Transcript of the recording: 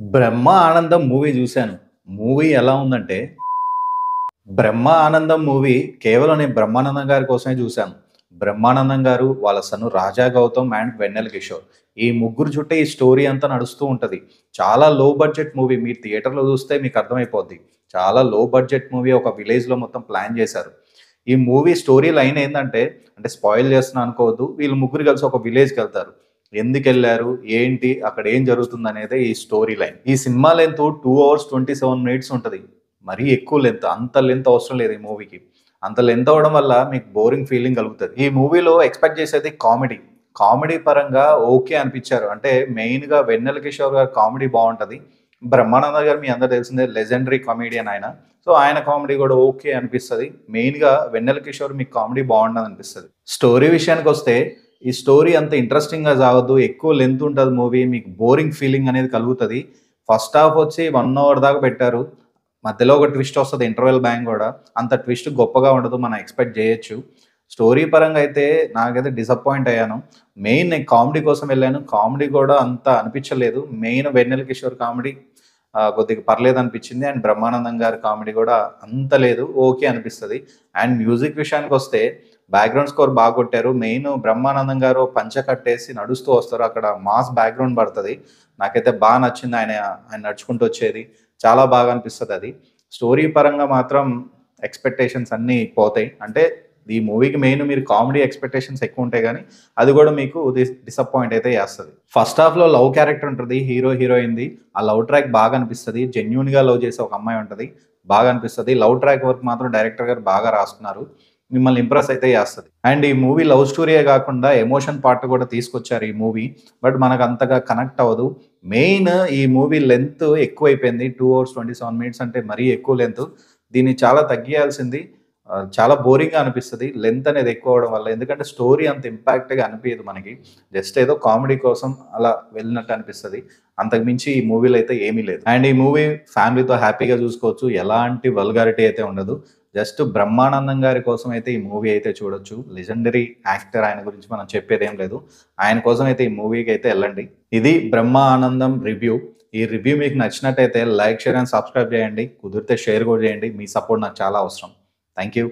బ్రహ్మ ఆనందం మూవీ చూశాను. మూవీ ఎలా ఉందంటే, బ్రహ్మ ఆనందం మూవీ కేవలం నేను బ్రహ్మానందం గారి కోసమే చూశాను. బ్రహ్మానందం గారు, వాళ్ళ సన్ను రాజా గౌతమ్ అండ్ వెన్నెల కిషోర్. ఈ ముగ్గురు చుట్టే ఈ స్టోరీ అంతా నడుస్తూ ఉంటది. చాలా లో బడ్జెట్ మూవీ. మీరు థియేటర్‌లో చూస్తే మీకు అర్థమైపోద్ది. చాలా లో బడ్జెట్ మూవీ ఒక విలేజ్‌లో మొత్తం ప్లాన్ చేశారు. ఈ మూవీ స్టోరీ లైన్ ఏందంటే, అంటే స్పాయిల్ చేస్తున్నా అనుకోవద్దు. వీళ్ళు ముగ్గురు కలిసి ఒక విలేజ్‌కెళ్తారు. ఎందుకెళ్లారు? ఏంటి? అక్కడ ఏం జరుగుతుందనేదే ఈ స్టోరీ లైన్. ఈ సినిమా లెంత్ 2 అవర్స్ 27 మినిట్స్ ఉంటది. మరీ ఎక్కువ లెంత్. అంత లెంత్ అవసరం లేదు ఈ మూవీకి. అంత లెంత్ అవ్వడం వల్ల మీకు బోరింగ్ ఫీలింగ్ కలుగుతది. ఈ మూవీలో ఎక్స్‌పెక్ట్ చేసేది కామెడీ. కామెడీ పరంగా ఓకే అనిపిచ్చారు. అంటే మెయిన్‌గా 'వెన్నెల కిషోర్' గారి కామెడీ బావుంటది. బ్రహ్మానంద గారు మీ అందరికి తెలిసిందే లెజెండరీ కమెడియన్ ఆయన. సో, ఆయన కామెడీ గూడా ఓకే అనిపిస్తది. మెయిన్‌గా 'వెన్నెల కిషోర్' మీకు కామెడీ బావుండదనిపిస్తది. స్టోరీ విషయానికొస్తే ఈ స్టోరీ అంత ఇంట్రెస్టింగ్‌గా సాగదు. ఎక్కువ లెంత్ ఉంటది మూవీ. మీకు బోరింగ్ ఫీలింగ్ అనేది కలుగుతది. ఫస్ట్ హాఫ్ వచ్చి 1 అవర్ దాకా పెట్టారు. మధ్యలో ఒక ట్విస్ట్ వస్తది ఇంటర్వెల్ బ్యాంగ్ గూడా. అంత ట్విస్ట్ గొప్పగా ఉండదు. మనం ఎక్స్‌పెక్ట్ జేయొచ్చు. స్టోరీ పరంగా అయితే నాకైతే డిసప్పాయింట్ అయ్యాను. మెయిన్ నేను కామెడీ కోసం వెళ్ళాను. కామెడీ గూడా అంత అనిపించలేదు. మెయిన్ 'వెన్నెల కిషోర్' కామెడీ కొద్దిగా పర్లేదనిపించింది. అండ్ 'బ్రహ్మానందం' గారి కామెడీ గూడా అంత లేదు. ఓకే అనిపిస్తది. అండ్ మ్యూజిక్ విషయానికొస్తే బ్యాక్‌గ్రౌండ్ స్కోర్ బాగా కొట్టారు. మెయిన్ 'బ్రహ్మానందం' గారు పంచ కట్టేసి నడుస్తూ వస్తారు. అక్కడ మాస్ బ్యాక్‌గ్రౌండ్ పడతది. నాకైతే నచ్చింది. ఆయన నడుచుకుంటూ వచ్చేది. చాలా బాగా అనిపిస్తదది. స్టోరీ పరంగా మాత్రం ఎక్స్‌పెక్టేషన్స్ అన్నీ పోతాయి. అంటే ఈ మూవీకి మెయిన్ మీరు కామెడీ ఎక్స్‌పెక్టేషన్స్ ఎక్కువుంటాయి గానీ, అది గూడా మీకు డిసప్పాయింట్ అయితే చేస్తది. ఫస్ట్ హాఫ్‌లో లవ్ క్యారెక్టర్ ఉంటది. హీరో, హీరోయిన్‌ది. ఆ లవ్ ట్రాక్ బాగా అనిపిస్తది. జెన్యూన్‌గా లవ్ చేసే ఒక అమ్మాయి ఉంటది. బాగా అనిపిస్తది. లవ్ ట్రాక్ వర్క్ మాత్రం డైరెక్టర్ గారు బాగా రాసుకున్నారు. మిమ్మల్ని ఇంప్రెస్ అయితే చేస్తది. అండ్ ఈ మూవీ లవ్ స్టోరీయే గాకుండా ఎమోషన్ పార్ట్ కూడా తీసుకొచ్చారు ఈ మూవీ. బట్ మనకంతగా కనెక్ట్ అవ్వదు. మెయిన్ ఈ మూవీ లెంత్ ఎక్కువైపోయింది. 2 అవర్స్ 27 మినిట్స్ అంటే మరీ ఎక్కువ లెంత్. దీన్ని చాలా తగ్గియాల్సింది. చాలా బోరింగ్‌గా అనిపిస్తది. లెంత్ అనేది ఎక్కువ అవ్వడం వల్ల. ఎందుకంటే స్టోరీ అంత ఇంపాక్ట్‌గా అనిపియదు మనకి. జస్ట్ ఏదో కామెడీ కోసం అలా వెళ్ళినట్టు అనిపిస్తది. అంతకు మించి ఈ మూవీలో అయితే ఏమీ లేదు. అండ్ ఈ మూవీ ఫ్యామిలీతో హ్యాపీగా చూసుకోవచ్చు. ఎలాంటి వల్గారిటీ అయితే ఉండదు. జస్ట్ బ్రహ్మానందం గారి కోసం అయితే ఈ మూవీ అయితే చూడొచ్చు. లెజెండరీ యాక్టర్ ఆయన గురించి మనం చెప్పేదేం లేదు. ఆయన కోసం అయితే ఈ మూవీకి అయితే ఎళ్ళండి. ఇది 'బ్రహ్మ ఆనందం' రివ్యూ. ఈ రివ్యూ మీకు నచ్చినట్టయితే లైక్, షేర్ అండ్ సబ్స్క్రైబ్ చేయండి. కుదిరితే షేర్ కూడా చేయండి. మీ సపోర్ట్ నాకు చాలా అవసరం. Thank you.